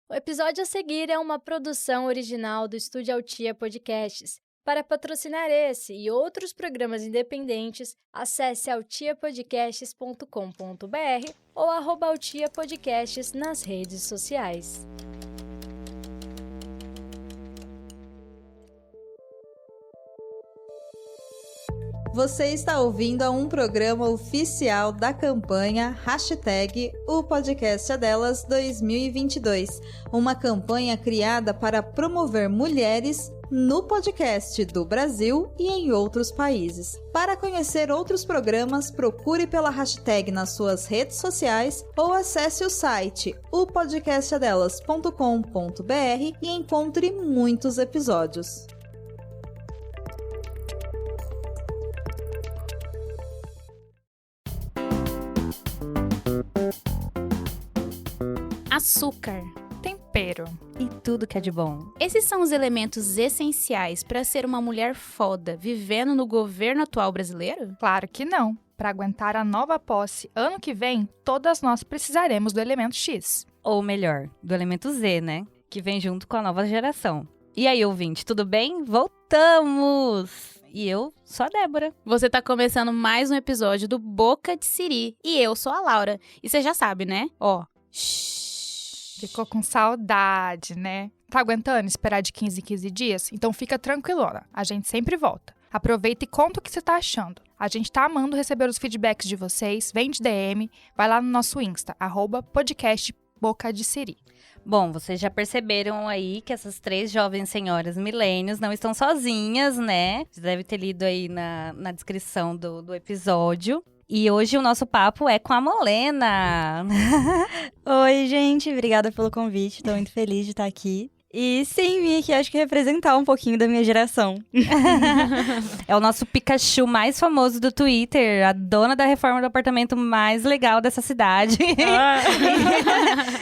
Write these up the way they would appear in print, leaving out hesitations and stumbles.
O episódio a seguir é uma produção original do Estúdio Altia Podcasts. Para patrocinar esse e outros programas independentes, acesse altiapodcasts.com.br ou @altiapodcasts nas redes sociais. Você está ouvindo a um programa oficial da campanha #O Podcast é Delas 2022, uma campanha criada para promover mulheres no podcast do Brasil e em outros países. Para conhecer outros programas, procure pela hashtag nas suas redes sociais ou acesse o site opodcastadelas.com.br e encontre muitos episódios. Açúcar, tempero e tudo que é de bom. Esses são os elementos essenciais para ser uma mulher foda vivendo no governo atual brasileiro? Claro que não. Para aguentar a nova posse ano que vem, todas nós precisaremos do elemento X. Ou melhor, do elemento Z, né? Que vem junto com a nova geração. E aí, ouvinte, tudo bem? Voltamos! E eu sou a Débora. Você tá começando mais um episódio do Boca de Siri. E eu sou a Laura. E você já sabe, né? Ó, ficou com saudade, né? Tá aguentando esperar de 15 em 15 dias? Então fica tranquilona, a gente sempre volta. Aproveita e conta o que você tá achando. A gente tá amando receber os feedbacks de vocês, vem de DM, vai lá no nosso Insta, @podcastbocadesiri. Bom, vocês já perceberam aí que essas 3 jovens senhoras milênios não estão sozinhas, né? Você deve ter lido aí na descrição do episódio. E hoje o nosso papo é com a Molena. Oi, gente. Obrigada pelo convite. Tô muito feliz de estar aqui. E sim, vim aqui, acho que representar um pouquinho da minha geração. É o nosso Pikachu mais famoso do Twitter, a dona da reforma do apartamento mais legal dessa cidade.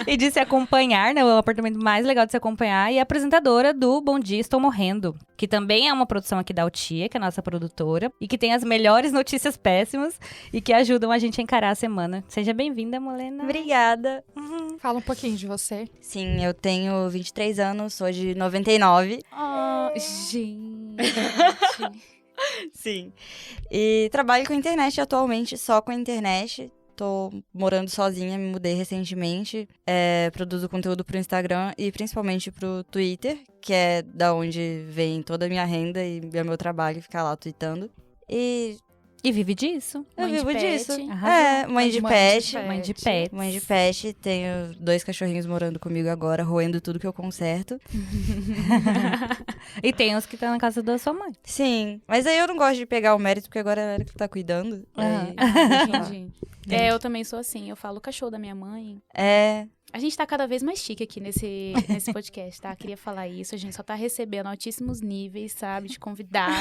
E de se acompanhar, né? O apartamento mais legal de se acompanhar. E a apresentadora do Bom Dia, Estou Morrendo. Que também é uma produção aqui da Altia, que é a nossa produtora. E que tem as melhores notícias péssimas. E que ajudam a gente a encarar a semana. Seja bem-vinda, Molena. Obrigada. Fala um pouquinho de você. Sim, eu tenho 23 anos, sou de 99. Gente. Sim. E trabalho com internet atualmente, só com internet. Tô morando sozinha, me mudei recentemente. Produzo conteúdo pro Instagram e principalmente pro Twitter, que é da onde vem toda a minha renda e é meu trabalho ficar lá tweetando. E vive disso? Eu vivo disso. Mãe de pet. Mãe de pet. Tenho 2 cachorrinhos morando comigo agora, roendo tudo que eu conserto. E tem os que estão na casa da sua mãe. Sim, mas aí eu não gosto de pegar o mérito, porque agora é ela que tá cuidando. Entendi. Eu também sou assim, eu falo o cachorro da minha mãe. A gente tá cada vez mais chique aqui nesse podcast, tá? Queria falar isso, a gente só tá recebendo altíssimos níveis, sabe, de convidados.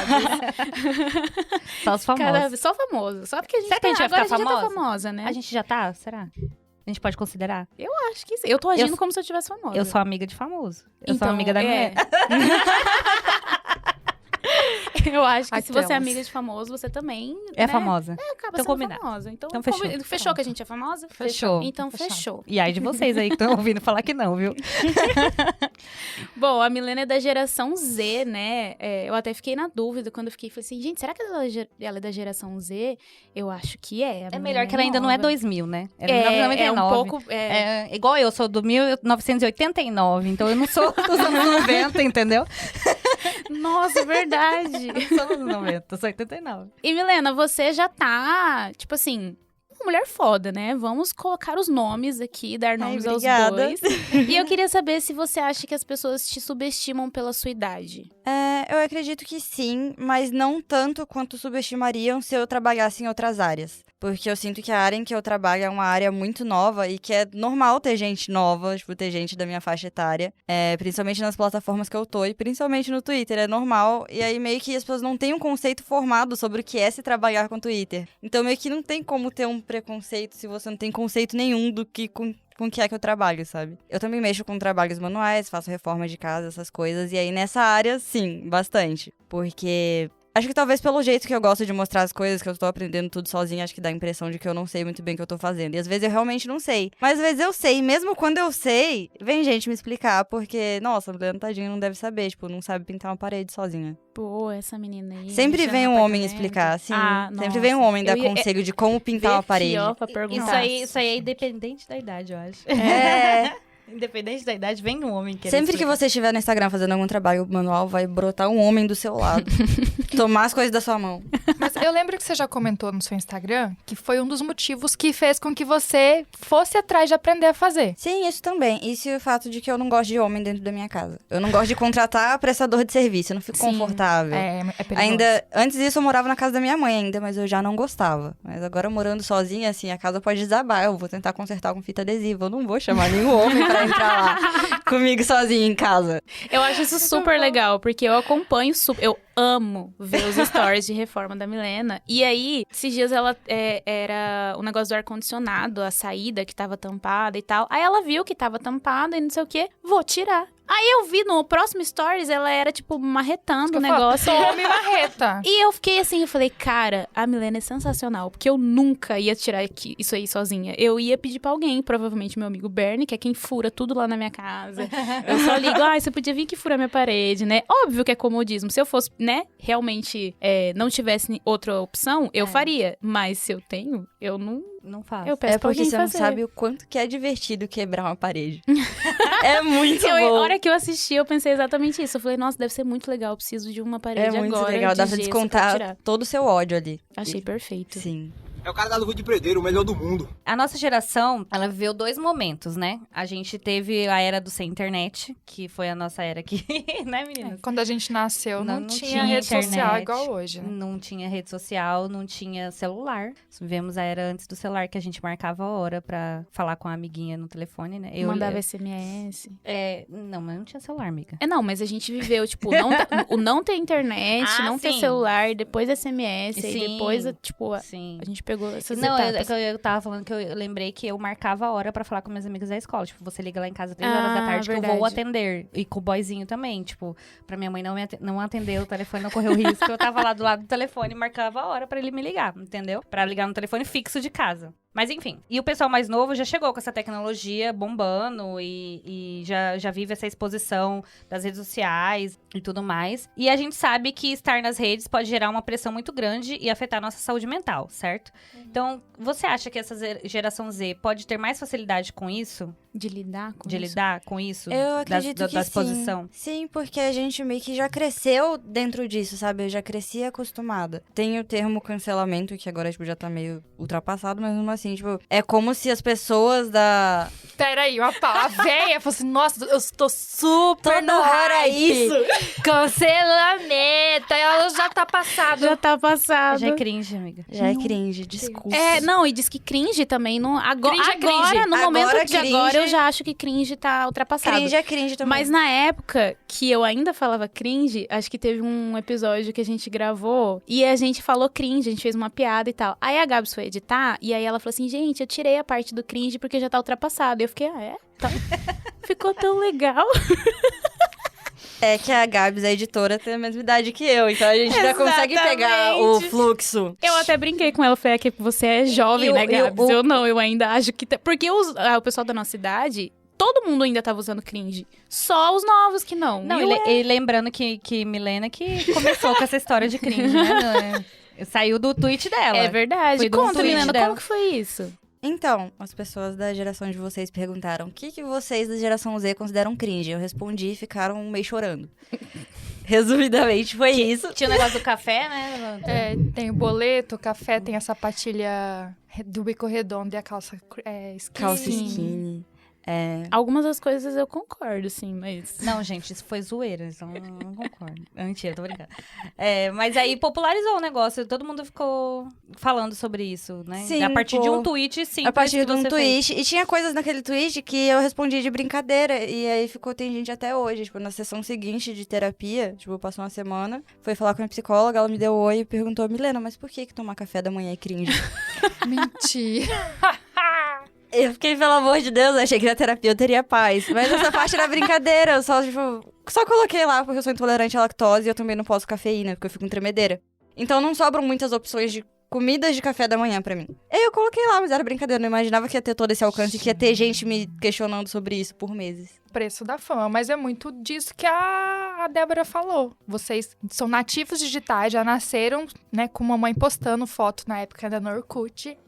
Só os famosos. Só famoso, só porque a gente Será que a gente vai ficar agora famosa? A gente já tá famosa, né? A gente já tá? Será? A gente pode considerar? Eu acho que sim. Eu tô agindo como se eu tivesse famosa. Eu sou amiga de famoso. Eu sou Então, amiga da mulher. Eu acho que se você é amiga de famoso, você também é famosa. Acaba então, sendo combinado. famosa. Então fechou. Fechou que a gente é famosa? Fechou. Então fechou. E aí de vocês aí que estão ouvindo falar que não, viu? Bom, a Milena é da geração Z, né? Eu até fiquei na dúvida quando eu falei assim, gente, será que ela é da geração Z? Eu acho que é. É melhor que ela ainda não é 2000, né? Ela é 1999. É um pouco... igual eu, sou do 1989, então eu não sou dos anos 90, entendeu? Nossa, verdade. Eu sou dos 90, sou 89. E Milena, você já tá, tipo assim, uma mulher foda, né? Vamos colocar os nomes aqui, dar nomes aos dois. E eu queria saber se você acha que as pessoas te subestimam pela sua idade. Eu acredito que sim, mas não tanto quanto subestimariam se eu trabalhasse em outras áreas. Porque eu sinto que a área em que eu trabalho é uma área muito nova e que é normal ter gente nova, tipo, ter gente da minha faixa etária. Principalmente nas plataformas que eu tô e principalmente no Twitter, é normal. E aí meio que as pessoas não têm um conceito formado sobre o que é se trabalhar com Twitter. Então meio que não tem como ter um preconceito se você não tem conceito nenhum do que com o que é que eu trabalho, sabe? Eu também mexo com trabalhos manuais, faço reforma de casa, essas coisas. E aí nessa área, sim, bastante. Porque Acho que talvez pelo jeito que eu gosto de mostrar as coisas, que eu tô aprendendo tudo sozinha, acho que dá a impressão de que eu não sei muito bem o que eu tô fazendo. E às vezes eu realmente não sei. Mas às vezes eu sei. E mesmo quando eu sei, vem gente me explicar. Porque, nossa, a Milena, tadinha, não deve saber. Tipo, não sabe pintar uma parede sozinha. Pô, essa menina aí. Sempre vem um homem explicar, assim. Sempre vem um homem dar conselho de como pintar uma parede. Isso aí é independente da idade, eu acho. Independente da idade, vem um homem querendo Sempre que você estiver no Instagram fazendo algum trabalho manual, vai brotar um homem do seu lado. Tomar as coisas da sua mão. Mas eu lembro que você já comentou no seu Instagram que foi um dos motivos que fez com que você fosse atrás de aprender a fazer. Sim, isso também. Isso e o fato de que eu não gosto de homem dentro da minha casa. Eu não gosto de contratar prestador de serviço. Eu não fico confortável. É perigoso. Ainda, antes disso, eu morava na casa da minha mãe ainda, mas eu já não gostava. Mas agora, morando sozinha, assim, a casa pode desabar. Eu vou tentar consertar com fita adesiva. Eu não vou chamar nenhum homem pra entrar lá comigo sozinha em casa. Eu acho isso super legal, porque eu acompanho eu amo ver os stories de reforma da Milena. E aí, esses dias ela era o negócio do ar-condicionado, a saída que tava tampada e tal. Aí ela viu que tava tampada e não sei o quê, vou tirar. Aí eu vi no próximo stories, ela era, tipo, marretando o negócio. Tome marreta. E eu fiquei assim, eu falei, cara, a Milena é sensacional. Porque eu nunca ia tirar isso aí sozinha. Eu ia pedir pra alguém, provavelmente meu amigo Bernie, que é quem fura tudo lá na minha casa. Eu só ligo, você podia vir que fura minha parede, né? Óbvio que é comodismo. Se eu fosse, né, realmente não tivesse outra opção, eu faria. Mas se eu tenho, eu não faço. Eu peço pra alguém fazer. Você não sabe o quanto que é divertido quebrar uma parede. É muito bom. A hora que eu assisti, eu pensei exatamente isso. Eu falei, nossa, deve ser muito legal. Eu preciso de uma parede agora. É muito legal. Dá pra descontar todo o seu ódio ali. Achei perfeito. Sim. É o cara da luva de predeiro, o melhor do mundo. A nossa geração, ela viveu 2 momentos, né? A gente teve a era do sem internet, que foi a nossa era que, né, meninas? Quando a gente nasceu, não tinha rede social igual hoje, né? Não tinha rede social, não tinha celular. Vivemos a era antes do celular, que a gente marcava a hora pra falar com a amiguinha no telefone, né? Mandava SMS. Não, mas não tinha celular, amiga. Não, mas a gente viveu, tipo, não ter internet, não ter celular, depois SMS, e depois, tipo, a gente pegou essas etapas. Eu tava falando que eu lembrei que eu marcava a hora pra falar com meus amigos da escola. Tipo, você liga lá em casa 3 horas da tarde verdade. Que eu vou atender. E com o boyzinho também, tipo, pra minha mãe não atender o telefone, não correr o risco. Eu tava lá do lado do telefone e marcava a hora pra ele me ligar, entendeu? Pra ligar no telefone fixo de casa. Mas enfim, e o pessoal mais novo já chegou com essa tecnologia bombando e já vive essa exposição das redes sociais e tudo mais. E a gente sabe que estar nas redes pode gerar uma pressão muito grande e afetar a nossa saúde mental, certo? Então, você acha que essa geração Z pode ter mais facilidade com isso? De lidar com isso? Eu acredito da exposição? Sim, porque a gente meio que já cresceu dentro disso, sabe? Eu já cresci acostumada. Tem o termo cancelamento, que agora tipo, já tá meio ultrapassado, mas mesmo assim, tipo, é como se as pessoas da... Peraí, a véia falou assim, nossa, eu estou super toda hora isso. Cancelamento, ela já tá passada. Já tá passado. Já é cringe, amiga. Já é cringe, desculpa. E diz que cringe também, no momento de cringe, agora, eu já acho que cringe tá ultrapassado. Cringe é cringe também. Mas na época que eu ainda falava cringe, acho que teve um episódio que a gente gravou e a gente falou cringe, a gente fez uma piada e tal. Aí a Gabs foi editar e aí ela falou assim, gente, eu tirei a parte do cringe porque já tá ultrapassado. E eu fiquei, Tá. Ficou tão legal. É que a Gabs, a editora, tem a mesma idade que eu, então a gente já consegue pegar o fluxo. Eu até brinquei com ela, falei que você é jovem, né, Gabs? Eu ainda acho que... Porque o pessoal da nossa idade, todo mundo ainda tava usando cringe. Só os novos que não. E lembrando que Milena que começou com essa história de cringe, né? Saiu do tweet dela. É verdade. Conta, Milena, como que foi isso? Então, as pessoas da geração de vocês perguntaram o que vocês da geração Z consideram cringe. Eu respondi e ficaram meio chorando. Resumidamente, foi isso. Tinha o negócio do café, né? Tem o boleto, o café, tem a sapatilha do bico redondo e a calça skinny. Calça skinny. Algumas das coisas eu concordo, sim, mas... Não, gente, isso foi zoeira, então não concordo. Mentira, tô brincando. Mas aí popularizou o negócio, todo mundo ficou falando sobre isso, né? Sim, a partir de um tweet, sim. A partir de um tweet. E tinha coisas naquele tweet que eu respondi de brincadeira, e aí tem gente até hoje, tipo, na sessão seguinte de terapia, tipo, passou uma semana, foi falar com a minha psicóloga, ela me deu oi e perguntou, Milena, mas por que tomar café da manhã é cringe? Mentira. Eu fiquei, pelo amor de Deus, achei que na terapia eu teria paz. Mas essa parte era brincadeira, eu só coloquei lá porque eu sou intolerante à lactose e eu também não posso cafeína, porque eu fico com tremedeira. Então não sobram muitas opções de comidas de café da manhã pra mim. Aí eu coloquei lá, mas era brincadeira, não imaginava que ia ter todo esse alcance e que ia ter gente me questionando sobre isso por meses. Preço da fama, mas é muito disso que a Débora falou. Vocês são nativos digitais, já nasceram, né, com mamãe postando foto na época da Orkut.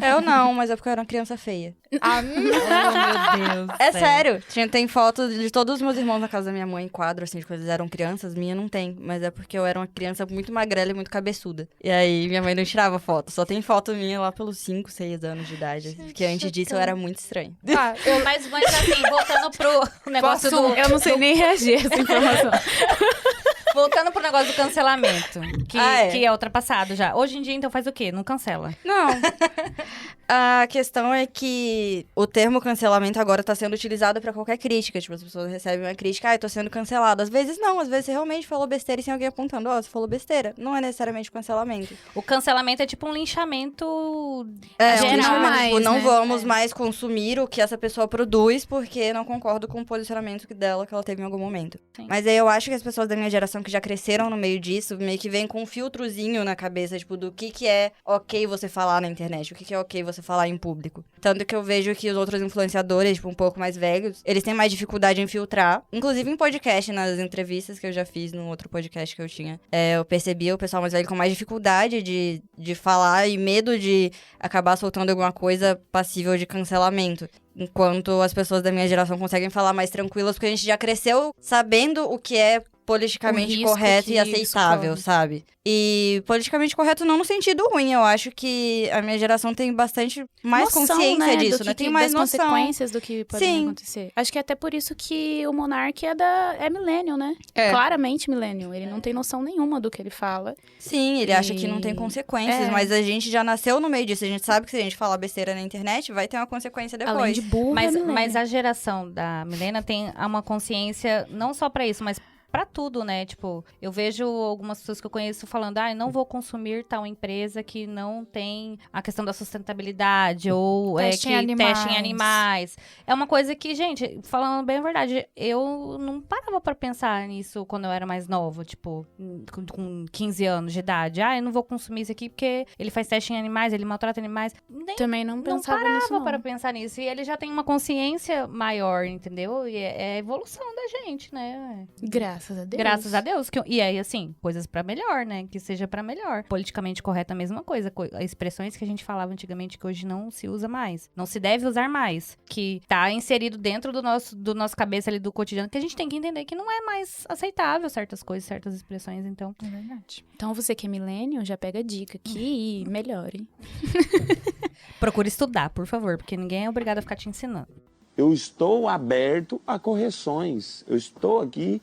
Eu não, mas é porque eu era uma criança feia. Ah, Oh, meu Deus. É sério. Tem foto de todos os meus irmãos na casa da minha mãe, quadro, assim, de coisas eram crianças. Minha não tem, mas é porque eu era uma criança muito magrela e muito cabeçuda. E aí minha mãe não tirava foto. Só tem foto minha lá pelos 5, 6 anos de idade. Porque antes disso eu era muito estranha. Mas assim, voltando pro negócio Eu não sei nem reagir a essa informação. Voltando pro negócio do cancelamento, que é ultrapassado já. Hoje em dia, então, faz o quê? Não cancela? Não. A questão é que o termo cancelamento agora tá sendo utilizado pra qualquer crítica. Tipo, as pessoas recebem uma crítica, eu tô sendo cancelada. Às vezes não, às vezes você realmente falou besteira e tem alguém apontando, você falou besteira. Não é necessariamente cancelamento. O cancelamento é tipo um linchamento geral, tipo, não né? vamos mais consumir o que essa pessoa produz porque não concordo com o posicionamento dela que ela teve em algum momento. Sim. Mas aí eu acho que as pessoas da minha geração que já cresceram no meio disso, meio que vem com um filtrozinho na cabeça, tipo, do que é ok você falar na internet, o que é ok você falar em público. Tanto que eu vejo que os outros influenciadores, tipo, um pouco mais velhos, eles têm mais dificuldade em filtrar. Inclusive em podcast, nas entrevistas que eu já fiz no outro podcast que eu tinha. Eu percebi o pessoal mais velho com mais dificuldade de falar e medo de acabar soltando alguma coisa passível de cancelamento. Enquanto as pessoas da minha geração conseguem falar mais tranquilas, porque a gente já cresceu sabendo o que é politicamente correto e aceitável, sabe? E politicamente correto não no sentido ruim, eu acho que a minha geração tem bastante mais consciência disso, né? Tem mais noção. Das consequências do que pode acontecer. Acho que é até por isso que o Monark é millennial, né? Claramente millennial. Ele não tem noção nenhuma do que ele fala. Sim, ele acha que não tem consequências, mas a gente já nasceu no meio disso. A gente sabe que se a gente falar besteira na internet, vai ter uma consequência depois. Além de burro, mas a geração da millennial tem uma consciência não só pra isso, mas pra tudo, né? Tipo, eu vejo algumas pessoas que eu conheço falando, não vou consumir tal empresa que não tem a questão da sustentabilidade ou testem em animais. É uma coisa que, gente, falando bem a verdade, eu não parava pra pensar nisso quando eu era mais nova, tipo, com 15 anos de idade. Eu não vou consumir isso aqui porque ele faz teste em animais, ele maltrata animais. Também não pensava nisso. Não nisso, parava para pensar nisso. E ele já tem uma consciência maior, entendeu? E é a evolução da gente, né? Graças a Deus. Graças a Deus. E aí, assim, coisas pra melhor, né? Que seja pra melhor. Politicamente correta, a mesma coisa. Expressões que a gente falava antigamente que hoje não se usa mais. Não se deve usar mais. Que tá inserido dentro do nosso cabeça ali, do cotidiano, que a gente tem que entender que não é mais aceitável certas coisas, certas expressões, então. É verdade. Então, você que é millennial, já pega a dica aqui e melhore. Procure estudar, por favor, porque ninguém é obrigado a ficar te ensinando. Eu estou aberto a correções. Eu estou aqui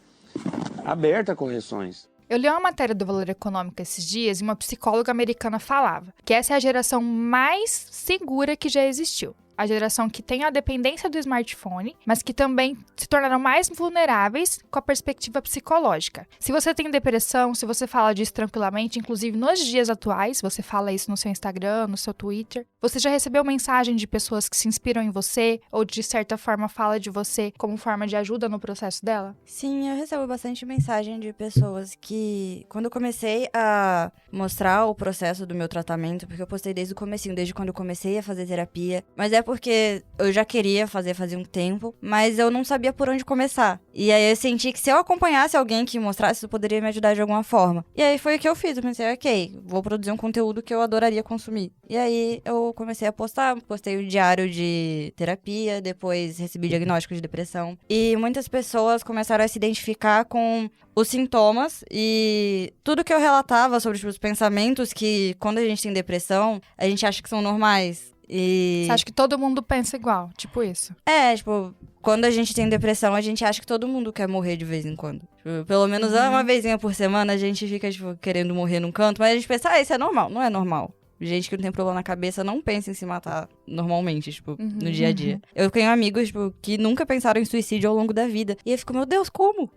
aberto a correções. Eu li uma matéria do Valor Econômico esses dias e uma psicóloga americana falava que essa é a geração mais segura que já existiu. A geração que tem a dependência do smartphone, mas que também se tornaram mais vulneráveis com a perspectiva psicológica. Se você tem depressão, se você fala disso tranquilamente, inclusive nos dias atuais, você fala isso no seu Instagram, no seu Twitter, você já recebeu mensagem de pessoas que se inspiram em você ou de certa forma fala de você como forma de ajuda no processo dela? Sim, eu recebo bastante mensagem de pessoas que, quando eu comecei a mostrar o processo do meu tratamento, porque eu postei desde o comecinho, desde quando eu comecei a fazer terapia, mas é porque eu já queria fazer fazia um tempo, mas eu não sabia por onde começar. E aí eu senti que se eu acompanhasse alguém que mostrasse, isso poderia me ajudar de alguma forma. E aí foi o que eu fiz, eu pensei, ok, vou produzir um conteúdo que eu adoraria consumir. E aí eu comecei a postei o diário de terapia, depois recebi diagnóstico de depressão. E muitas pessoas começaram a se identificar com os sintomas e tudo que eu relatava sobre os pensamentos que, quando a gente tem depressão, a gente acha que são normais. E... Você acha que todo mundo pensa igual? Tipo isso? Tipo, quando a gente tem depressão, a gente acha que todo mundo quer morrer de vez em quando. Tipo, pelo menos uma vezinha por semana a gente fica, tipo, querendo morrer num canto, mas a gente pensa, isso é normal. Não é normal. Gente que não tem problema na cabeça não pensa em se matar normalmente, tipo, no dia a dia. Eu tenho amigos, tipo, que nunca pensaram em suicídio ao longo da vida. E eu fico, meu Deus, como?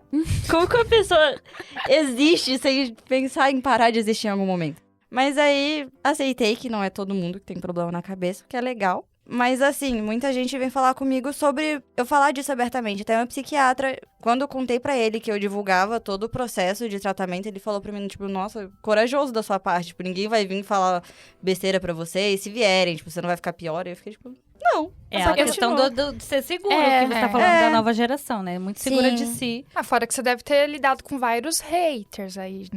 Como que uma pessoa existe sem pensar em parar de existir em algum momento? Mas aí, aceitei que não é todo mundo que tem problema na cabeça, que é legal. Mas, assim, muita gente vem falar comigo sobre eu falar disso abertamente. Até uma psiquiatra, quando eu contei pra ele que eu divulgava todo o processo de tratamento, ele falou pra mim, tipo, nossa, corajoso da sua parte. Tipo, ninguém vai vir falar besteira pra você. E se vierem, tipo, você não vai ficar pior. E eu fiquei, tipo, não. É a questão de ser seguro, que você tá falando da nova geração, né? Muito segura de si. Fora que você deve ter lidado com vários haters aí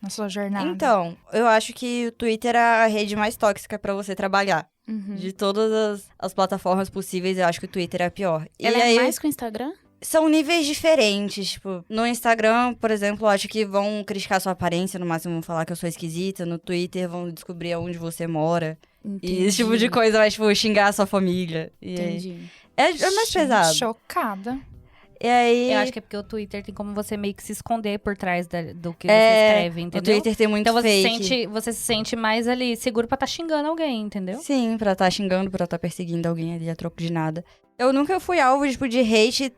na sua jornada. Então, eu acho que o Twitter é a rede mais tóxica pra você trabalhar. De todas as plataformas possíveis, eu acho que o Twitter é a pior. Ela é mais que o Instagram? São níveis diferentes, tipo, no Instagram, por exemplo, acho que vão criticar sua aparência, no máximo vão falar que eu sou esquisita, no Twitter vão descobrir onde você mora. Entendi. E esse tipo de coisa vai, tipo, xingar a sua família. Entendi. É mais pesado. Chocada. E aí... Eu acho que é porque o Twitter tem como você meio que se esconder por trás do que você escreve, entendeu? O Twitter tem muito então fake. Você se sente mais ali seguro pra estar xingando alguém, entendeu? Sim, pra estar xingando, pra estar perseguindo alguém ali a troco de nada. Eu nunca fui alvo, tipo, de hate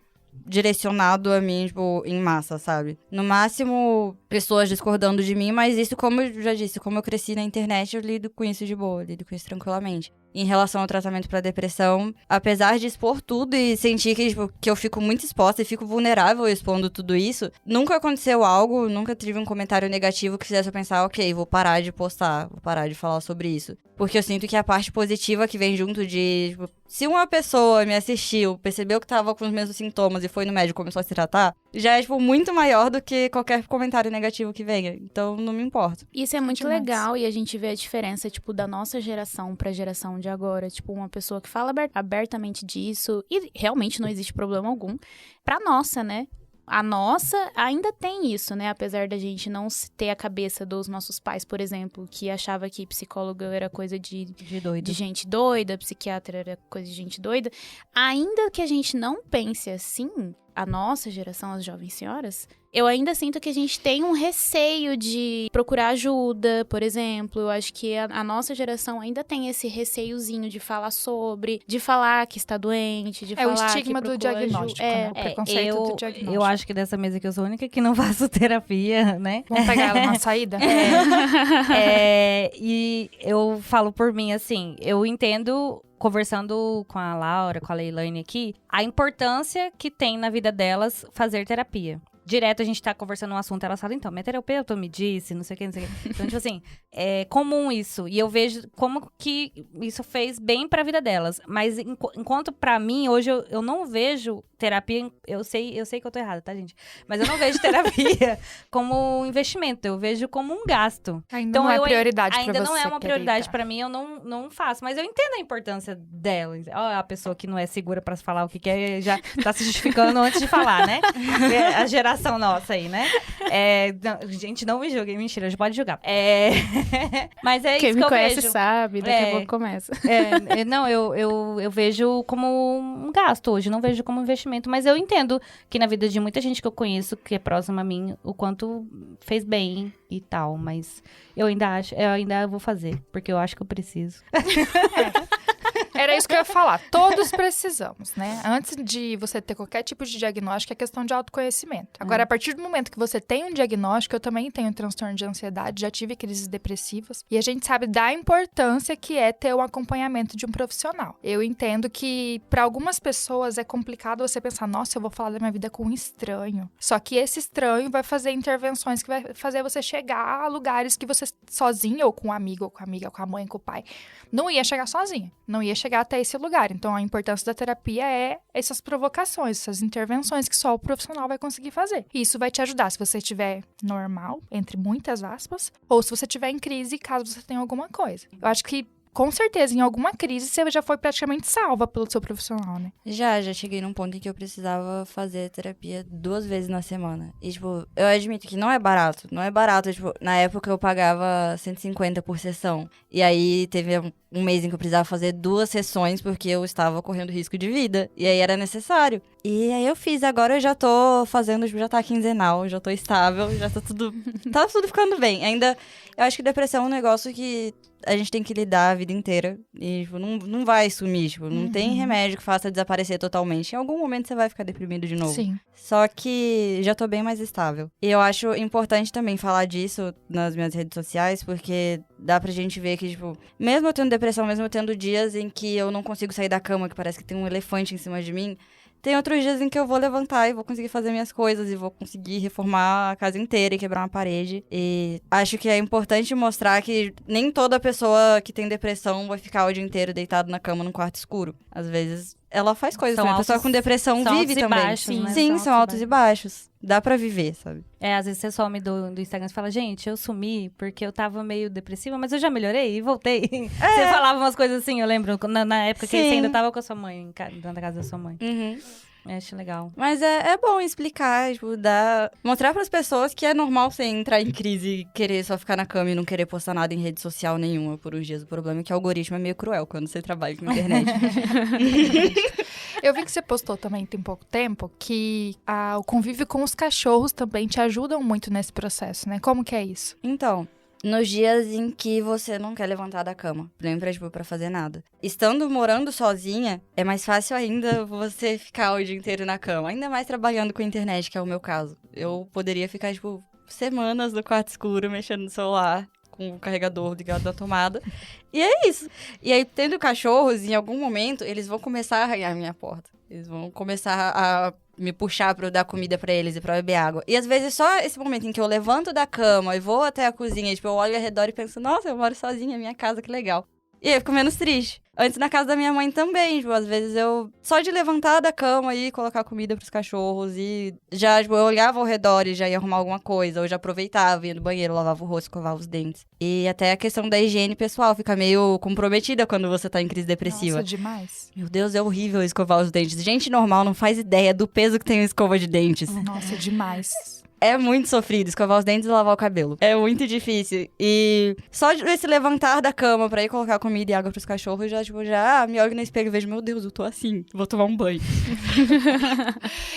direcionado a mim, tipo, em massa, sabe? No máximo, pessoas discordando de mim, mas isso, como eu já disse, como eu cresci na internet, eu lido com isso de boa, lido com isso tranquilamente. Em relação ao tratamento pra depressão, apesar de expor tudo e sentir que, tipo, que eu fico muito exposta e fico vulnerável expondo tudo isso, nunca aconteceu algo, nunca tive um comentário negativo que fizesse eu pensar, ok, vou parar de postar, vou parar de falar sobre isso. Porque eu sinto que a parte positiva que vem junto de, tipo, se uma pessoa me assistiu, percebeu que tava com os mesmos sintomas e foi no médico e começou a se tratar, já é, tipo, muito maior do que qualquer comentário negativo que venha. Então, não me importo. Isso é muito legal e a gente vê a diferença, tipo, da nossa geração pra geração de agora. Tipo, uma pessoa que fala abertamente disso e realmente não existe problema algum. Pra nossa, né? A nossa ainda tem isso, né? Apesar da gente não ter a cabeça dos nossos pais, por exemplo, que achava que psicólogo era coisa de gente doida, psiquiatra era coisa de gente doida. Ainda que a gente não pense assim, a nossa geração, as jovens senhoras, eu ainda sinto que a gente tem um receio de procurar ajuda, por exemplo. Eu acho que a nossa geração ainda tem esse receiozinho de falar sobre, de falar que está doente, de falar que o estigma do diagnóstico, né? O preconceito do diagnóstico. Eu acho que dessa mesa aqui eu sou a única que não faço terapia, né? Vamos pegar ela na saída? E eu falo por mim, assim, eu entendo... Conversando com a Laura, com a Leilane aqui, a importância que tem na vida delas fazer terapia. Direto a gente tá conversando um assunto, elas falam, então, minha terapeuta me disse, não sei o que, não sei o que. Então, tipo assim, é comum isso. E eu vejo como que isso fez bem pra vida delas. Mas enquanto pra mim, hoje eu não vejo terapia, eu sei que eu tô errada, tá, gente? Mas eu não vejo terapia como um investimento, eu vejo como um gasto. Ainda não é prioridade pra você. Ainda não é uma prioridade pra mim, eu não faço. Mas eu entendo a importância dela. Ó, a pessoa que não é segura pra falar o que quer, já tá se justificando antes de falar, né? A geração nossa aí, né? Gente, não me julguem, mentira, já pode julgar. Mas é quem isso que eu vejo. Quem me conhece sabe, daqui a pouco começa. Não, eu vejo como um gasto hoje, não vejo como investimento. Mas eu entendo que na vida de muita gente que eu conheço, que é próxima a mim, o quanto fez bem e tal. Mas eu ainda vou fazer, porque eu acho que eu preciso. Era isso que eu ia falar. Todos precisamos, né? Antes de você ter qualquer tipo de diagnóstico, é questão de autoconhecimento. Agora, a partir do momento que você tem um diagnóstico, eu também tenho transtorno de ansiedade, já tive crises depressivas. E a gente sabe da importância que é ter um acompanhamento de um profissional. Eu entendo que, para algumas pessoas, é complicado você pensar, nossa, eu vou falar da minha vida com um estranho. Só que esse estranho vai fazer intervenções que vai fazer você chegar a lugares que você, sozinho, ou com um amigo, ou com a amiga, com a mãe, com o pai, não ia chegar sozinho. Não ia chegar até esse lugar. Então, a importância da terapia é essas provocações, essas intervenções que só o profissional vai conseguir fazer. E isso vai te ajudar se você estiver normal, entre muitas aspas, ou se você estiver em crise, caso você tenha alguma coisa. Eu acho que, com certeza, em alguma crise, você já foi praticamente salva pelo seu profissional, né? Já cheguei num ponto em que eu precisava fazer terapia 2 vezes na semana. E, tipo, eu admito que não é barato. Não é barato, tipo, na época eu pagava 150 por sessão. E aí, teve um mês em que eu precisava fazer 2 sessões porque eu estava correndo risco de vida. E aí, era necessário. E aí, eu fiz. Agora eu já tô fazendo, tipo, já tá quinzenal, já tô estável, já tá tudo... tá tudo ficando bem. Ainda, eu acho que depressão é um negócio que a gente tem que lidar a vida vida inteira. E, tipo, não vai sumir, tipo, não tem remédio que faça desaparecer totalmente. Em algum momento você vai ficar deprimido de novo. Sim. Só que já tô bem mais estável. E eu acho importante também falar disso nas minhas redes sociais, porque dá pra gente ver que, tipo, mesmo eu tendo depressão, mesmo eu tendo dias em que eu não consigo sair da cama, que parece que tem um elefante em cima de mim, tem outros dias em que eu vou levantar e vou conseguir fazer minhas coisas e vou conseguir reformar a casa inteira e quebrar uma parede. E acho que é importante mostrar que nem toda pessoa que tem depressão vai ficar o dia inteiro deitado na cama num quarto escuro. Às vezes ela faz coisas também. A pessoa com depressão vive também. Baixos, né? Sim, são altos e baixos. Dá pra viver, sabe? Às vezes você some do Instagram e fala, gente, eu sumi porque eu tava meio depressiva, mas eu já melhorei e voltei. Você falava umas coisas assim, eu lembro, na época que você ainda tava com a sua mãe, dentro da casa da sua mãe. Eu acho legal. Mas é bom explicar, tipo, mostrar pras pessoas que é normal você entrar em crise e querer só ficar na cama e não querer postar nada em rede social nenhuma por uns dias. O problema é que o algoritmo é meio cruel quando você trabalha com internet. Eu vi que você postou também tem pouco tempo que o convívio com os cachorros também te ajudam muito nesse processo, né? Como que é isso? Então, nos dias em que você não quer levantar da cama, nem pra fazer nada. Estando morando sozinha, é mais fácil ainda você ficar o dia inteiro na cama. Ainda mais trabalhando com a internet, que é o meu caso. Eu poderia ficar, tipo, semanas no quarto escuro, mexendo no celular, com o carregador ligado na tomada. E é isso. E aí, tendo cachorros, em algum momento, eles vão começar a arranhar a minha porta. Eles vão começar a me puxar pra eu dar comida pra eles e pra beber água. E às vezes só esse momento em que eu levanto da cama e vou até a cozinha, tipo, eu olho ao redor e penso, nossa, eu moro sozinha, minha casa, que legal. E aí eu fico menos triste. Antes, na casa da minha mãe também, tipo, às vezes eu... Só de levantar da cama e colocar comida pros cachorros e já, tipo, eu olhava ao redor e já ia arrumar alguma coisa. Ou já aproveitava, ia no banheiro, lavava o rosto, escovava os dentes. E até a questão da higiene pessoal fica meio comprometida quando você tá em crise depressiva. Nossa, demais. Meu Deus, é horrível escovar os dentes. Gente normal não faz ideia do peso que tem uma escova de dentes. Nossa, demais. É muito sofrido escovar os dentes e lavar o cabelo. É muito difícil. E só de esse levantar da cama pra ir colocar comida e água pros cachorros, já me olho no espelho e vejo, meu Deus, eu tô assim, vou tomar um banho.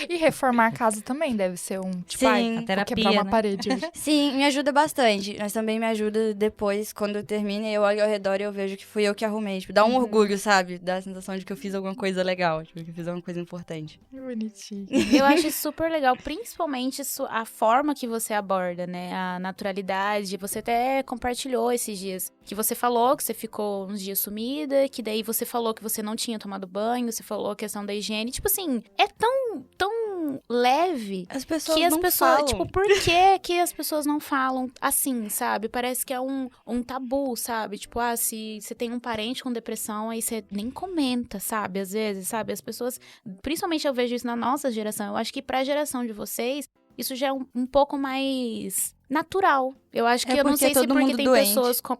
E reformar a casa também deve ser tipo, sim, a terapia, quebrar uma parede. Sim, me ajuda bastante. Mas também me ajuda depois, quando eu termino, eu olho ao redor e eu vejo que fui eu que arrumei. Tipo, dá um orgulho, sabe? Dá a sensação de que eu fiz alguma coisa legal, tipo, que eu fiz alguma coisa importante. Que bonitinho. Eu acho isso super legal, principalmente a forma que você aborda, né? A naturalidade. Você até compartilhou esses dias. Que você falou que você ficou uns dias sumida, que daí você falou que você não tinha tomado banho, você falou a questão da higiene. Tipo assim, é tão leve as pessoas que as não pessoas, falam. tipo, por que as pessoas não falam assim, sabe? Parece que é um tabu, sabe? Tipo, se você tem um parente com depressão, aí você nem comenta, sabe? Às vezes, sabe? As pessoas, principalmente eu vejo isso na nossa geração, eu acho que pra geração de vocês, isso já é um pouco mais natural. Eu acho que eu não sei se porque tem doente. Pessoas como...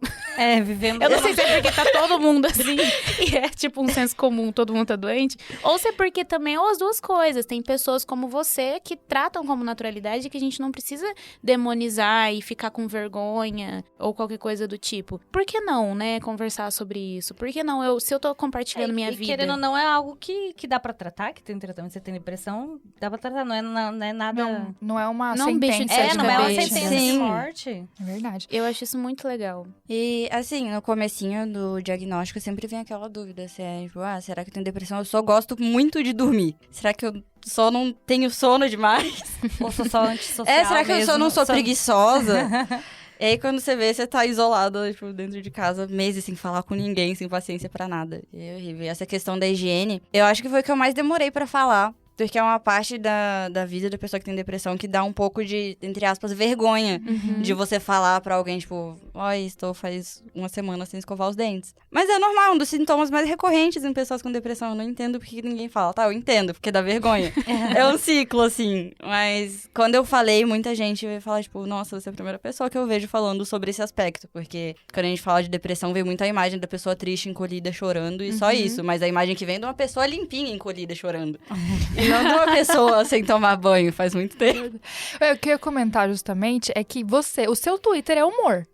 vivemos... Eu não sei se é porque tá todo mundo assim, e é tipo um senso comum, todo mundo tá doente, ou se é porque também, ou as duas coisas, tem pessoas como você que tratam como naturalidade, que a gente não precisa demonizar e ficar com vergonha, ou qualquer coisa do tipo. Por que não, né, conversar sobre isso? Por que não, se eu tô compartilhando minha vida... querendo ou não, é algo que dá pra tratar, que tem tratamento, você tem depressão, dá pra tratar, não é nada... Não é uma não sentença. Um bicho de não é uma sentença de morte. É verdade. Eu acho isso muito legal. E, assim, no comecinho do diagnóstico, sempre vem aquela dúvida, se é, tipo, será que eu tenho depressão? Eu só gosto muito de dormir. Será que eu só não tenho sono demais? Ou sou só antissocial será que mesmo? eu só não sou preguiçosa? E aí, quando você vê, você tá isolada, tipo, dentro de casa, meses sem falar com ninguém, sem paciência pra nada. E é horrível. E essa questão da higiene, eu acho que foi o que eu mais demorei pra falar. Porque é uma parte da vida da pessoa que tem depressão que dá um pouco de, entre aspas, vergonha de você falar pra alguém, tipo, estou faz uma semana sem escovar os dentes. Mas é normal, um dos sintomas mais recorrentes em pessoas com depressão. Eu não entendo porque ninguém fala. Tá, eu entendo, porque dá vergonha. É um ciclo, assim. Mas quando eu falei, muita gente veio falar, tipo, nossa, você é a primeira pessoa que eu vejo falando sobre esse aspecto. Porque quando a gente fala de depressão, vem muito a imagem da pessoa triste, encolhida, chorando, e só isso. Mas a imagem que vem de uma pessoa limpinha, encolhida, chorando. E não de uma pessoa sem tomar banho faz muito tempo. O que eu ia comentar justamente é que o seu Twitter é humor.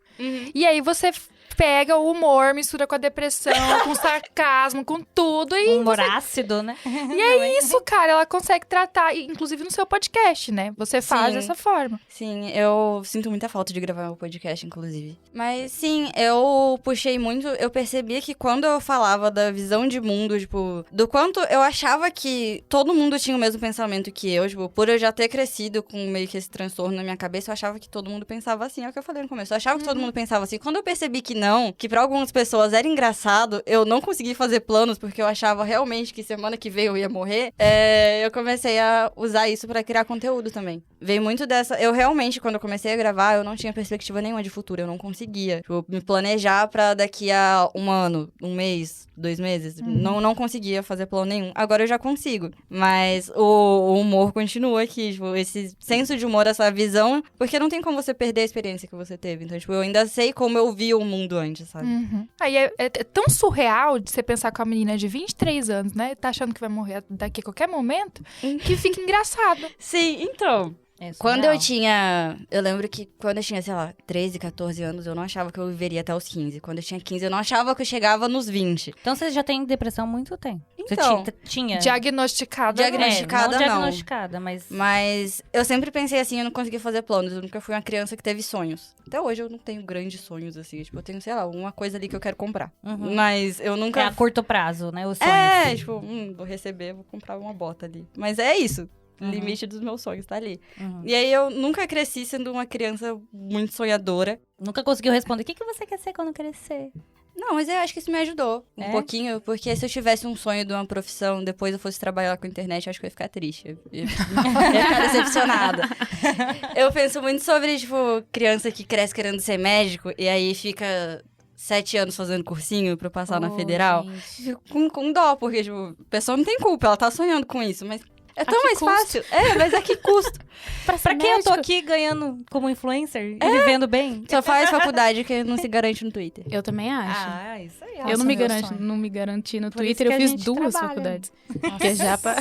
E aí você pega o humor, mistura com a depressão, com sarcasmo, com tudo. E humor ácido, né? E é isso, cara. Ela consegue tratar, inclusive no seu podcast, né? Você faz dessa forma. Sim, eu sinto muita falta de gravar meu podcast, inclusive. Mas sim, eu puxei muito. Eu percebi que quando eu falava da visão de mundo, tipo, do quanto eu achava que todo mundo tinha o mesmo pensamento que eu, tipo, por eu já ter crescido com meio que esse transtorno na minha cabeça, eu achava que todo mundo pensava assim. É o que eu falei no começo. Eu achava que todo mundo pensava assim. Quando eu percebi que não, que pra algumas pessoas era engraçado, eu não consegui fazer planos porque eu achava realmente que semana que vem eu ia morrer, eu comecei a usar isso pra criar conteúdo também. Veio muito dessa... Eu realmente, quando eu comecei a gravar, eu não tinha perspectiva nenhuma de futuro. Eu não conseguia, tipo, me planejar pra daqui a 1 ano, 1 mês, 2 meses. Não conseguia fazer plano nenhum. Agora eu já consigo. Mas o humor continua aqui, tipo, esse senso de humor, essa visão, porque não tem como você perder a experiência que você teve. Então, tipo, eu ainda sei como eu vi o mundo antes, sabe? Aí é tão surreal de você pensar com a menina de 23 anos, né? Tá achando que vai morrer daqui a qualquer momento, que fica engraçado. Sim, então... Quando eu tinha... Eu lembro que quando eu tinha, sei lá, 13, 14 anos, eu não achava que eu viveria até os 15. Quando eu tinha 15, eu não achava que eu chegava nos 20. Então você já tem depressão há muito tempo. Então, você tinha... Diagnosticada, não, diagnosticada, mas... Mas eu sempre pensei assim, eu não conseguia fazer planos. Eu nunca fui uma criança que teve sonhos. Até hoje eu não tenho grandes sonhos, assim. Tipo, eu tenho, sei lá, uma coisa ali que eu quero comprar. Mas eu nunca... É a curto prazo, né? Os sonhos. Tipo, vou receber, vou comprar uma bota ali. Mas é isso. Limite dos meus sonhos, tá ali. E aí eu nunca cresci sendo uma criança muito sonhadora. Nunca conseguiu responder, o que você quer ser quando crescer? Não, mas eu acho que isso me ajudou um pouquinho, porque se eu tivesse um sonho de uma profissão, depois eu fosse trabalhar com a internet, eu acho que eu ia ficar triste. Eu ia ficar decepcionada. Eu penso muito sobre, tipo, criança que cresce querendo ser médico, e aí fica 7 anos fazendo cursinho pra passar na federal. Fico com dó, porque, tipo, a pessoa não tem culpa, ela tá sonhando com isso, mas... É tão mais fácil. Mas a que custo? Pra que eu tô aqui ganhando como influencer e vivendo bem? Só faz faculdade que não se garante no Twitter. Eu também acho. Isso aí. Eu não me garanti no Twitter, eu fiz 2 faculdades. Que já pra...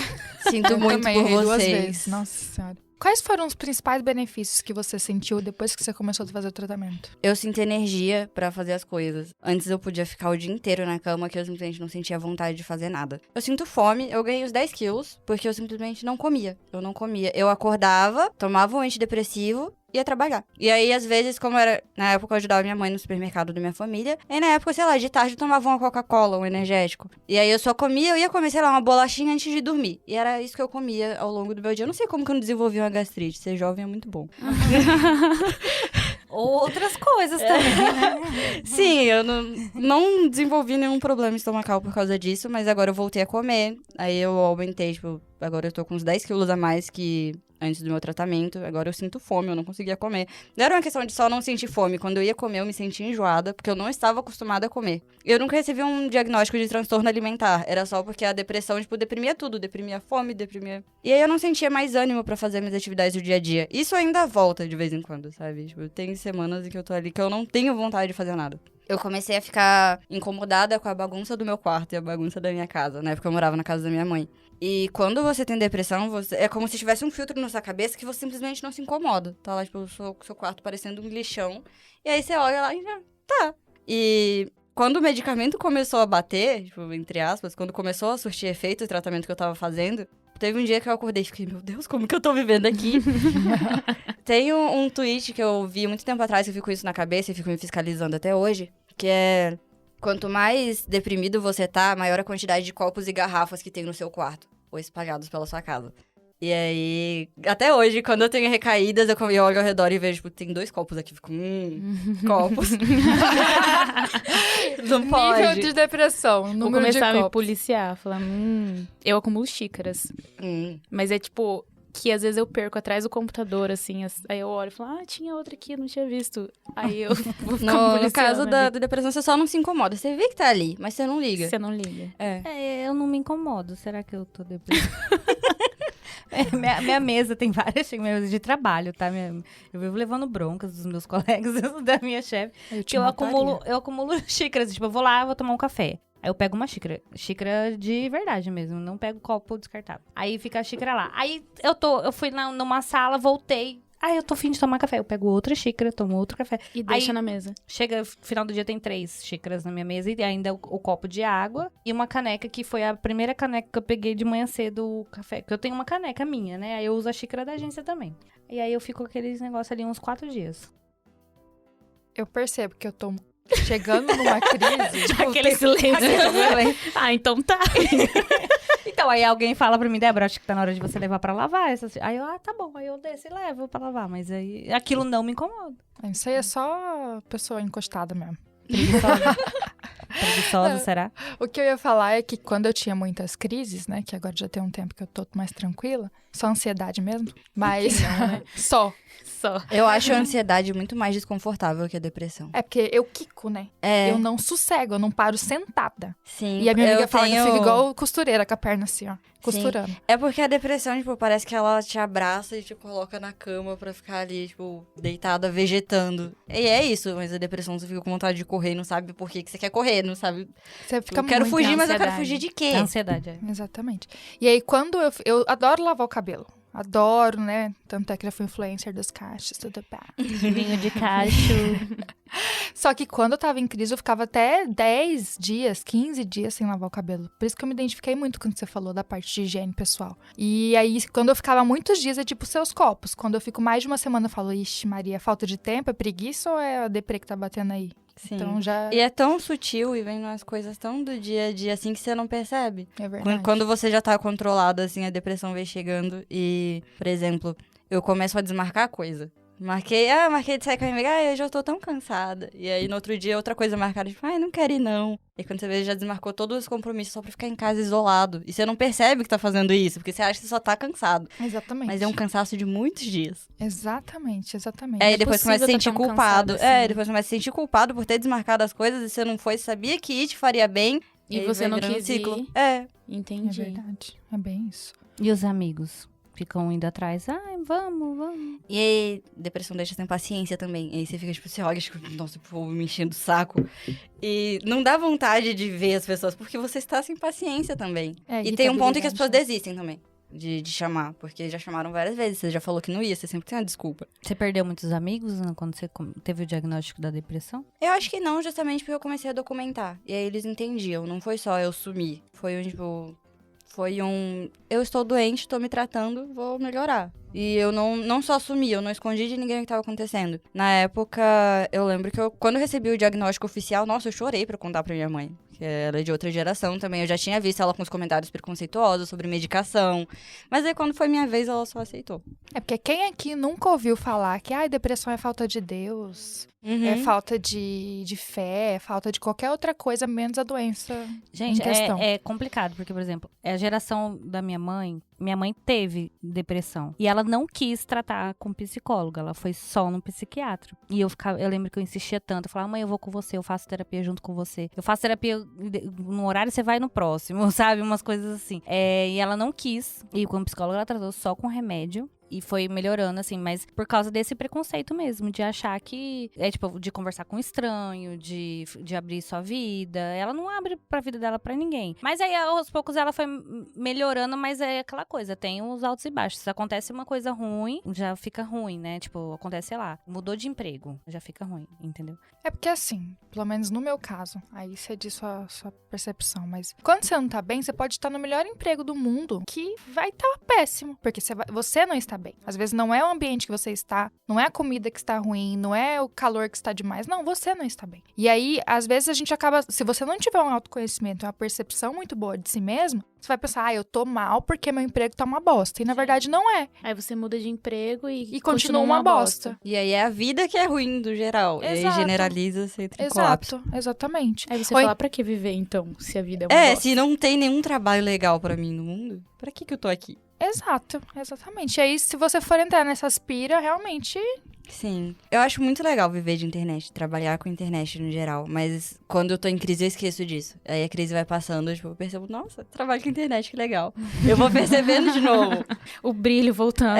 Sinto muito por vocês. 2 vezes. Nossa Senhora. Quais foram os principais benefícios que você sentiu depois que você começou a fazer o tratamento? Eu sinto energia pra fazer as coisas. Antes eu podia ficar o dia inteiro na cama que eu simplesmente não sentia vontade de fazer nada. Eu sinto fome, eu ganhei os 10 quilos porque eu simplesmente não comia. Eu não comia. Eu acordava, tomava um antidepressivo, ia trabalhar. E aí, às vezes, como era... Na época, eu ajudava minha mãe no supermercado da minha família. E na época, sei lá, de tarde eu tomava uma Coca-Cola, um energético. E aí, eu ia comer, sei lá, uma bolachinha antes de dormir. E era isso que eu comia ao longo do meu dia. Eu não sei como que eu não desenvolvi uma gastrite. Ser jovem é muito bom. Outras coisas também, né? Sim, eu não desenvolvi nenhum problema estomacal por causa disso. Mas agora eu voltei a comer. Aí eu aumentei, tipo... Agora eu tô com uns 10 quilos a mais que antes do meu tratamento. Agora eu sinto fome, eu não conseguia comer. Não era uma questão de só não sentir fome. Quando eu ia comer, eu me sentia enjoada, porque eu não estava acostumada a comer. Eu nunca recebi um diagnóstico de transtorno alimentar. Era só porque a depressão, tipo, deprimia tudo. Deprimia a fome, deprimia... E aí eu não sentia mais ânimo pra fazer minhas atividades do dia a dia. Isso ainda volta de vez em quando, sabe? Tipo, tem semanas em que eu tô ali que eu não tenho vontade de fazer nada. Eu comecei a ficar incomodada com a bagunça do meu quarto e a bagunça da minha casa. Na época eu morava na casa da minha mãe. E quando você tem depressão, é como se tivesse um filtro na sua cabeça que você simplesmente não se incomoda. Tá lá, tipo, o seu quarto parecendo um lixão. E aí você olha lá e já... Tá. E quando o medicamento começou a bater, tipo, entre aspas, quando começou a surtir efeito o tratamento que eu tava fazendo, teve um dia que eu acordei e fiquei, meu Deus, como que eu tô vivendo aqui? Tem um tweet que eu vi muito tempo atrás, que eu fico com isso na cabeça e fico me fiscalizando até hoje, que é... Quanto mais deprimido você tá, maior a quantidade de copos e garrafas que tem no seu quarto, ou espalhados pela sua casa. E aí, até hoje, quando eu tenho recaídas, eu olho ao redor e vejo, tipo, tem 2 copos aqui. Fico, copos. Não pode. Nível de depressão, número Vou começar de a me copos. policiar, falar, eu acumulo xícaras. Mas é tipo... que às vezes eu perco atrás do computador, assim, aí eu olho e falo, tinha outra aqui, eu não tinha visto. Aí eu vou ficar No caso da depressão, você só não se incomoda. Você vê que tá ali, mas você não liga. Você não liga. Eu não me incomodo. Será que eu tô depressiva? Minha mesa tem várias mesas de trabalho, tá? Eu vivo levando broncas dos meus colegas, da minha chefe. Eu acumulo xícaras. Tipo, eu vou lá, vou tomar um café. Aí eu pego uma xícara de verdade mesmo, não pego copo descartável. Aí fica a xícara lá. Aí eu fui numa sala, voltei, Eu tô afim de tomar café. Eu pego outra xícara, tomo outro café. E deixa na mesa. Chega, final do dia tem 3 xícaras na minha mesa e ainda o copo de água e uma caneca que foi a primeira caneca que eu peguei de manhã cedo, o café. Porque eu tenho uma caneca minha, né? Aí eu uso a xícara da agência também. E aí eu fico com aqueles negócios ali uns 4 dias. Eu percebo que eu tô chegando numa crise. Tipo, Aquele silêncio. Então tá. Então, aí alguém fala pra mim, Débora, acho que tá na hora de você levar pra lavar. Aí eu, tá bom. Aí eu desço e levo pra lavar. Mas aí aquilo não me incomoda. Isso aí é só pessoa encostada mesmo. Preguiçosa, será? O que eu ia falar é que quando eu tinha muitas crises, né? Que agora já tem um tempo que eu tô mais tranquila. Só ansiedade mesmo. Mas só. Eu acho a ansiedade muito mais desconfortável que a depressão. É porque eu quico, né? Eu não sossego, eu não paro sentada. Sim. E a minha amiga fala que eu fico igual costureira, com a perna assim, ó. Costurando. Sim. É porque a depressão, tipo, parece que ela te abraça e te coloca na cama pra ficar ali, tipo, deitada, vegetando. E é isso, mas a depressão você fica com vontade de correr e não sabe por que você quer correr, não sabe. Você fica eu quero muito fugir, mas eu quero ansiedade. fugir de quê? A ansiedade, é. Exatamente. E aí, quando eu adoro lavar o cabelo. Adoro, né? Tanto é que já fui influencer dos cachos, tudo bem. Vinho de cacho. Só que quando eu tava em crise, eu ficava até 10 dias, 15 dias sem lavar o cabelo. Por isso que eu me identifiquei muito com o que você falou da parte de higiene pessoal. E aí, quando eu ficava muitos dias, é tipo seus copos. Quando eu fico mais de uma semana, eu falo, ixi, Maria, falta de tempo, é preguiça ou é a deprê que tá batendo aí? Sim. Então já... E é tão sutil e vem umas coisas tão do dia a dia, assim, que você não percebe. É verdade. Quando você já tá controlado, assim, a depressão vem chegando e, por exemplo, eu começo a desmarcar a coisa. Marquei de sair com a minha amiga, eu já tô tão cansada. E aí, no outro dia, outra coisa marcada, tipo, não quero ir não. E quando você vê, já desmarcou todos os compromissos só pra ficar em casa isolado. E você não percebe que tá fazendo isso, porque você acha que você só tá cansado. Exatamente. Mas é um cansaço de muitos dias. Exatamente. Aí depois começa a se sentir culpado. Assim. Depois começa a se sentir culpado por ter desmarcado as coisas e você não foi, sabia que ir te faria bem. E aí você vai não virando quis ciclo. ir. É. Entendi. É verdade. É bem isso. E os amigos? Ficam indo atrás. Vamos. E aí, depressão deixa sem paciência também. E aí você fica, tipo, você olha, tipo, nossa, o povo me enchendo o saco. E não dá vontade de ver as pessoas, porque você está sem paciência também. E tem um ponto em que as pessoas desistem também de chamar, porque já chamaram várias vezes. Você já falou que não ia, você sempre tem uma desculpa. Você perdeu muitos amigos quando você teve o diagnóstico da depressão? Eu acho que não, justamente porque eu comecei a documentar. E aí eles entendiam, não foi só eu sumir. Foi um, eu estou doente, estou me tratando, vou melhorar. E eu não só assumi, eu não escondi de ninguém o que estava acontecendo. Na época, eu lembro que quando eu recebi o diagnóstico oficial, nossa, eu chorei pra contar pra minha mãe. Que ela é de outra geração também, eu já tinha visto ela com os comentários preconceituosos sobre medicação. Mas aí quando foi minha vez, ela só aceitou. É porque quem aqui nunca ouviu falar que depressão é falta de Deus, é falta de fé, é falta de qualquer outra coisa, menos a doença Gente, em questão. é complicado, porque, por exemplo, a geração da minha mãe teve depressão. E ela não quis tratar com psicóloga, ela foi só no psiquiatra. E eu lembro que eu insistia tanto, eu falava, mãe, eu vou com você, eu faço terapia junto com você. Eu faço terapia no horário, você vai no próximo, sabe? Umas coisas assim. E ela não quis ir com psicóloga, ela tratou só com remédio. E foi melhorando, assim, mas por causa desse preconceito mesmo, de achar que de conversar com um estranho, de abrir sua vida. Ela não abre pra vida dela pra ninguém. Mas aí, aos poucos, ela foi melhorando, mas é aquela coisa, tem os altos e baixos. Se acontece uma coisa ruim, já fica ruim, né? Tipo, acontece, sei lá, mudou de emprego, já fica ruim, entendeu? É porque assim, pelo menos no meu caso, aí você diz sua percepção, mas quando você não tá bem, você pode estar no melhor emprego do mundo, que vai estar péssimo, porque você não está bem. Às vezes não é o ambiente que você está, não é a comida que está ruim, não é o calor que está demais, não, você não está bem. E aí, às vezes a gente acaba, se você não tiver um autoconhecimento, uma percepção muito boa de si mesmo, você vai pensar, eu tô mal porque meu emprego tá uma bosta. E na verdade não é. Aí você muda de emprego e continua uma bosta. E aí é a vida que é ruim do geral. Exato. E aí generaliza, você entra em colapso. Exatamente. Aí você fala, pra que viver então, se a vida é uma bosta? Se não tem nenhum trabalho legal pra mim no mundo, pra que eu tô aqui? Exato, exatamente. E aí, se você for entrar nessa aspira, realmente... Sim. Eu acho muito legal viver de internet, trabalhar com internet no geral. Mas quando eu tô em crise, eu esqueço disso. Aí a crise vai passando, eu percebo, nossa, trabalho com internet, que legal. Eu vou percebendo de novo. O brilho voltando.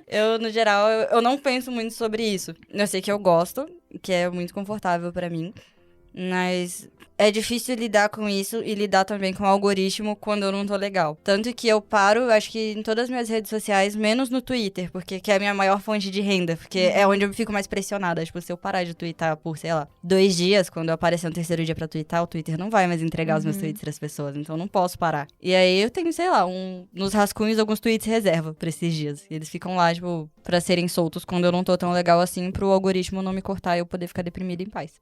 Eu, no geral, eu não penso muito sobre isso. Eu sei que eu gosto, que é muito confortável pra mim. Mas é difícil lidar com isso e lidar também com o algoritmo quando eu não tô legal. Tanto que eu paro, acho que em todas as minhas redes sociais, menos no Twitter, porque que é a minha maior fonte de renda. Porque é onde eu fico mais pressionada. Tipo, se eu parar de twittar por, sei lá, 2 dias, quando eu aparecer no 3º dia pra twittar, o Twitter não vai mais entregar os meus tweets pras pessoas. Então eu não posso parar. E aí eu tenho, sei lá, nos rascunhos, alguns tweets reserva pra esses dias. E eles ficam lá, tipo, pra serem soltos quando eu não tô tão legal assim, pro algoritmo não me cortar e eu poder ficar deprimida em paz.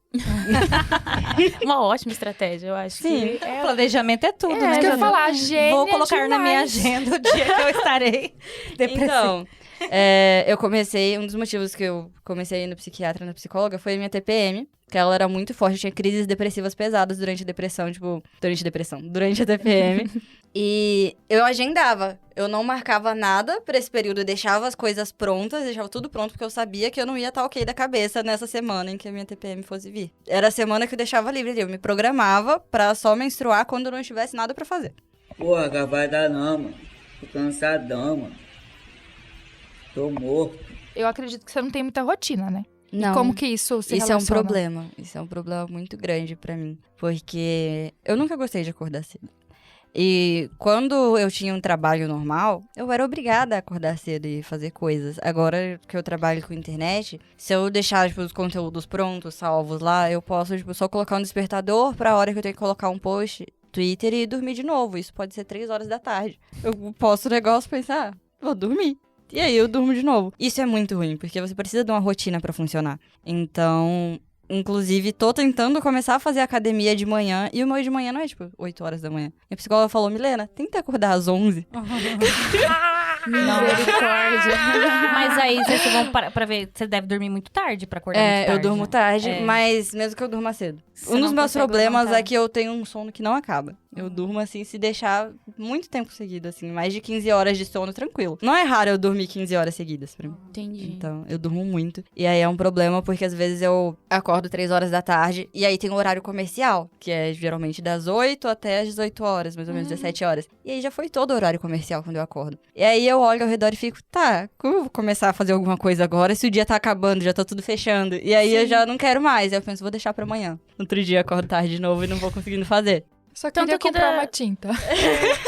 Uma ótima estratégia, eu acho. Sim. O planejamento é tudo, né? Isso que eu ia falar, Vou colocar na minha agenda o dia que eu estarei depressiva. Então, eu comecei, um dos motivos que eu comecei a ir no psiquiatra, na psicóloga, foi a minha TPM, que ela era muito forte, eu tinha crises depressivas pesadas durante a depressão, durante a TPM. E eu agendava, eu não marcava nada pra esse período, eu deixava as coisas prontas, deixava tudo pronto, porque eu sabia que eu não ia estar ok da cabeça nessa semana em que a minha TPM fosse vir. Era a semana que eu deixava livre ali, eu me programava pra só menstruar quando eu não tivesse nada pra fazer. Porra, vai dar não, mano. Tô cansadão, mano. Tô morto. Eu acredito que você não tem muita rotina, né? Não. E como que isso se relaciona? É um problema. Isso é um problema muito grande pra mim. Porque eu nunca gostei de acordar cedo. E quando eu tinha um trabalho normal, eu era obrigada a acordar cedo e fazer coisas. Agora que eu trabalho com internet, se eu deixar, tipo, os conteúdos prontos, salvos lá, eu posso, tipo, só colocar um despertador pra hora que eu tenho que colocar um post, Twitter e dormir de novo. Isso pode ser 3 horas da tarde. Eu posso o negócio pensar, vou dormir. E aí eu durmo de novo. Isso é muito ruim, porque você precisa de uma rotina pra funcionar. Então, inclusive, tô tentando começar a fazer academia de manhã. E o meu de manhã não é, tipo, 8 horas da manhã. Minha psicóloga falou, Milena, tenta acordar às 11. Misericórdia. Mas aí, vocês vão pra ver, você deve dormir muito tarde pra acordar muito tarde. Eu durmo tarde, mas mesmo que eu durma cedo. Um dos meus problemas é que eu tenho um sono que não acaba. Eu durmo, assim, se deixar muito tempo seguido, assim. Mais de 15 horas de sono, tranquilo. Não é raro eu dormir 15 horas seguidas pra mim. Entendi. Então, eu durmo muito. E aí é um problema, porque às vezes eu acordo 3 horas da tarde. E aí tem o horário comercial, que é geralmente das 8 até as 18 horas, mais ou menos 17 horas. E aí já foi todo o horário comercial quando eu acordo. E aí eu olho ao redor e fico, tá, como eu vou começar a fazer alguma coisa agora se o dia tá acabando, já tá tudo fechando? E aí eu já não quero mais. Aí eu penso, vou deixar pra amanhã. Outro dia acordo tarde de novo e não vou conseguindo fazer. Só queria comprar uma tinta.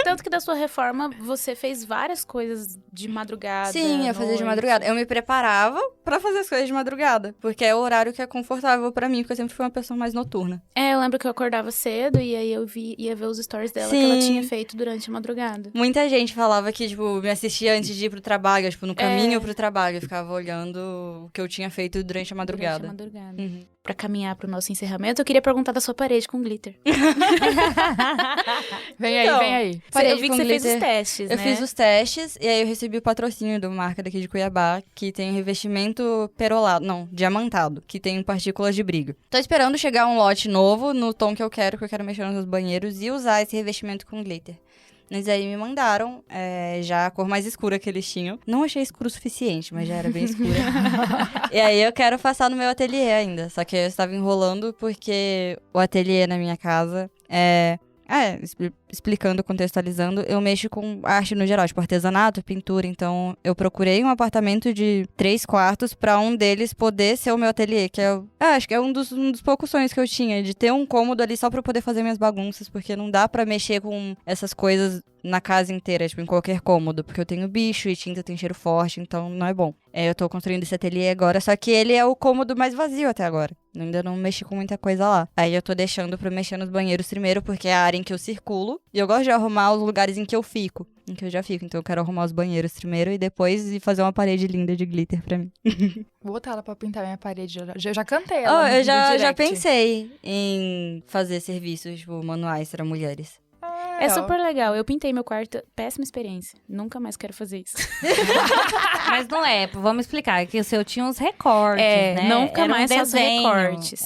Tanto que da sua reforma, você fez várias coisas de madrugada. Sim, eu fazia de madrugada. Eu me preparava pra fazer as coisas de madrugada. Porque é o horário que é confortável pra mim, porque eu sempre fui uma pessoa mais noturna. Eu lembro que eu acordava cedo e aí eu ia ver os stories dela que ela tinha feito durante a madrugada. Muita gente falava que, tipo, me assistia antes de ir pro trabalho, tipo, no caminho pro trabalho. Eu ficava olhando o que eu tinha feito durante a madrugada. Uhum. Pra caminhar pro nosso encerramento, eu queria perguntar da sua parede com glitter. Vem aí. Eu vi que você fez os testes, né? Eu fiz os testes e aí eu recebi o patrocínio de uma marca daqui de Cuiabá, que tem um revestimento diamantado, que tem partículas de brilho. Tô esperando chegar um lote novo no tom que eu quero mexer nos meus banheiros e usar esse revestimento com glitter. Mas aí me mandaram já a cor mais escura que eles tinham. Não achei escuro o suficiente, mas já era bem escura. E aí eu quero passar no meu ateliê ainda. Só que eu estava enrolando porque o ateliê na minha casa explicando, contextualizando, eu mexo com arte no geral, tipo artesanato, pintura. Então, eu procurei um apartamento de 3 quartos pra um deles poder ser o meu ateliê, que acho que é um dos poucos sonhos que eu tinha, de ter um cômodo ali só pra eu poder fazer minhas bagunças, porque não dá pra mexer com essas coisas na casa inteira, tipo, em qualquer cômodo, porque eu tenho bicho e tinta tem cheiro forte, então não é bom. Eu tô construindo esse ateliê agora, só que ele é o cômodo mais vazio até agora. Eu ainda não mexi com muita coisa lá. Aí eu tô deixando pra mexer nos banheiros primeiro, porque é a área em que eu circulo, e eu gosto de arrumar os lugares em que eu fico. Em que eu já fico. Então eu quero arrumar os banheiros primeiro e depois fazer uma parede linda de glitter pra mim. Vou botar ela pra pintar minha parede. Eu já cantei ela. Eu já pensei em fazer serviços, tipo, manuais pra mulheres. É super legal. Eu pintei meu quarto. Péssima experiência. Nunca mais quero fazer isso. Mas não é. Vamos explicar. Que o seu tinha uns recortes, né? Nunca era mais faço recortes.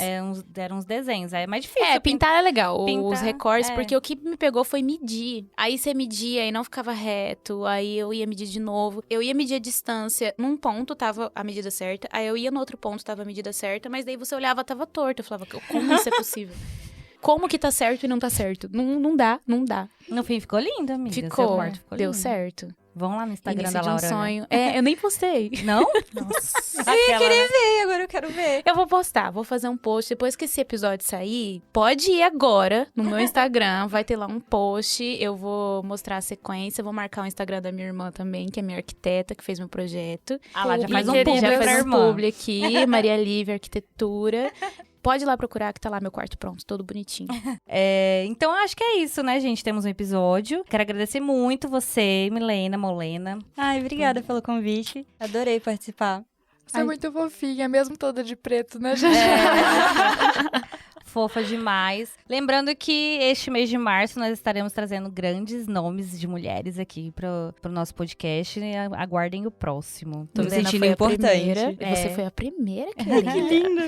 Eram uns desenhos. Aí é mais difícil. Pintar é legal. Pintar, os recortes. Porque o que me pegou foi medir. Aí você media e não ficava reto. Aí eu ia medir de novo. Eu ia medir a distância. Num ponto tava a medida certa. Aí eu ia no outro ponto, tava a medida certa. Mas daí você olhava, tava torto. Eu falava, como isso é possível? Como que tá certo e não tá certo? Não dá. No fim ficou lindo, amiga. Ficou. Seu quarto ficou Deu lindo. certo. Vão lá no Instagram Início da Laura. de um sonho. Eu nem postei. Não? Nossa. Eu ia querer ver, agora eu quero ver. Eu vou postar, vou fazer um post. Depois que esse episódio sair, pode ir agora no meu Instagram. Vai ter lá um post. Eu vou mostrar a sequência. Vou marcar o Instagram da minha irmã também, que é minha arquiteta, que fez meu projeto. Lá, já faz um publi já pra faz irmã. publi aqui. Maria Lívia Arquitetura. Pode ir lá procurar, que tá lá meu quarto pronto, todo bonitinho. Então, acho que é isso, né, gente? Temos um episódio. Quero agradecer muito você, Milena Molena. Ai, obrigada pelo convite. Adorei participar. Você é muito fofinha, mesmo toda de preto, né, gente? Fofa demais. Lembrando que este mês de março nós estaremos trazendo grandes nomes de mulheres aqui pro nosso podcast. Aguardem o próximo. Tô me Milena sentindo foi a importante. primeira. Você foi a primeira, querida. Que lindo.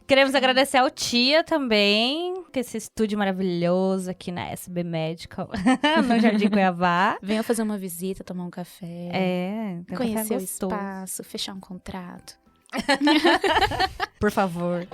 Queremos agradecer ao Tia também, que esse estúdio maravilhoso aqui na SB Medical, no Jardim Cuiabá. Venha fazer uma visita, tomar um café. Tem um Conhecer café o gostoso. espaço, fechar um contrato. Por favor.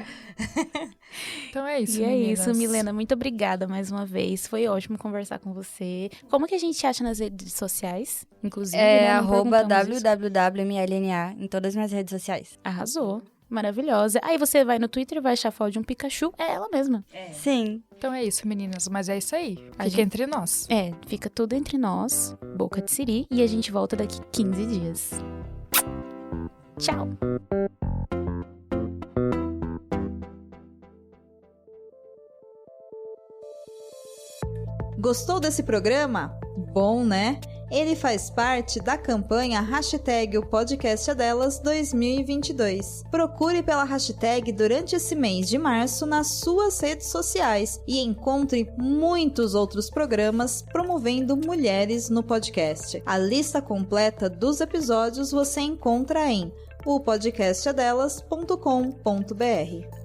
Então é isso, E é meninas. isso, Milena. Muito obrigada mais uma vez. Foi ótimo conversar com você. Como que a gente acha nas redes sociais? Inclusive, né? Não perguntamos isso. @www.mlna em todas as minhas redes sociais. Arrasou. Maravilhosa. Aí você vai no Twitter e vai achar a foto de um Pikachu. É ela mesma. Sim. Então é isso, meninas. Mas é isso aí. A Fica gente- entre nós. Fica tudo entre nós. Boca de siri. E a gente volta daqui 15 dias. Tchau. Gostou desse programa? Bom, né? Ele faz parte da campanha hashtag o podcast é delas 2022. Procure pela hashtag durante esse mês de março nas suas redes sociais e encontre muitos outros programas promovendo mulheres no podcast. A lista completa dos episódios você encontra em opodcastadelas.com.br.